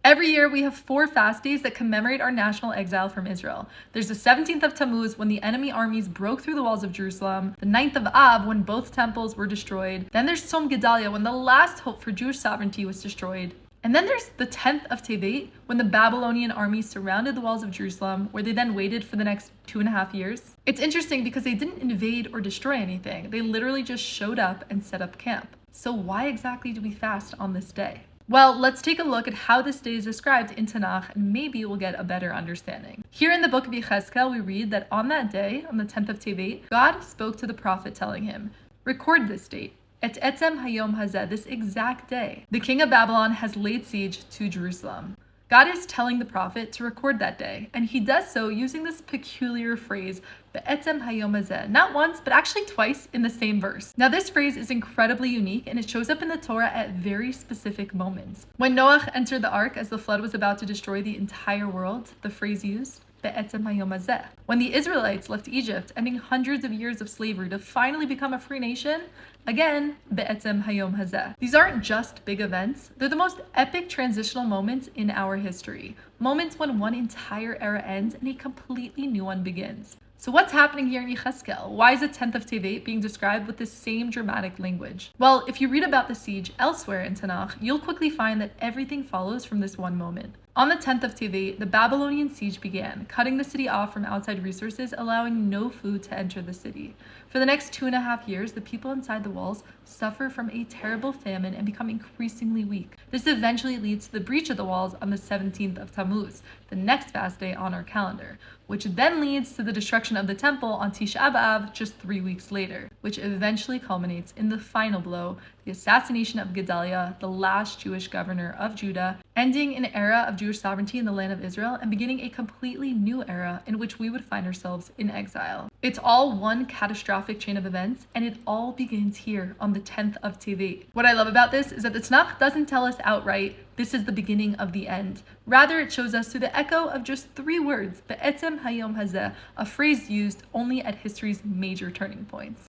Every year, we have 4 fast days that commemorate our national exile from Israel. There's the 17th of Tammuz, when the enemy armies broke through the walls of Jerusalem, the 9th of Av, when both temples were destroyed, then there's Tzom Gedalia, when the last hope for Jewish sovereignty was destroyed, and then there's the 10th of Tevet, when the Babylonian armies surrounded the walls of Jerusalem, where they then waited for the next 2.5 years. It's interesting because they didn't invade or destroy anything. They literally just showed up and set up camp. So why exactly do we fast on this day? Well, let's take a look at how this day is described in Tanakh, and maybe we'll get a better understanding. Here in the book of Yechezkel, we read that on that day, on the 10th of Tevet, God spoke to the prophet telling him, "Record this date. Et etzem hayom hazeh, this exact day, the king of Babylon has laid siege to Jerusalem." God is telling the prophet to record that day, and he does so using this peculiar phrase, be'etzem hayom hazeh, not once, but actually twice in the same verse. Now this phrase is incredibly unique, and it shows up in the Torah at very specific moments. When Noach entered the ark as the flood was about to destroy the entire world, the phrase used, be'etzem hayom hazeh. When the Israelites left Egypt, ending hundreds of years of slavery to finally become a free nation, again, be'etzem hayom hazeh. These aren't just big events, they're the most epic transitional moments in our history. Moments when one entire era ends and a completely new one begins. So what's happening here in Yechezkel? Why is the 10th of Tevet being described with the same dramatic language? Well, if you read about the siege elsewhere in Tanakh, you'll quickly find that everything follows from this one moment. On the 10th of Tevet, the Babylonian siege began, cutting the city off from outside resources, allowing no food to enter the city. For the next 2.5 years, the people inside the walls suffer from a terrible famine and become increasingly weak. This eventually leads to the breach of the walls on the 17th of Tammuz, the next fast day on our calendar, which then leads to the destruction of the temple on Tisha B'Av just 3 weeks later, which eventually culminates in the final blow, the assassination of Gedaliah, the last Jewish governor of Judah, ending an era of Jewish sovereignty in the land of Israel and beginning a completely new era in which we would find ourselves in exile. It's all one catastrophic chain of events, and it all begins here on the 10th of Tevet. What I love about this is that the Tanakh doesn't tell us outright, this is the beginning of the end. Rather, it shows us through the echo of just 3 words, be'etzem hayom hazeh, a phrase used only at history's major turning points.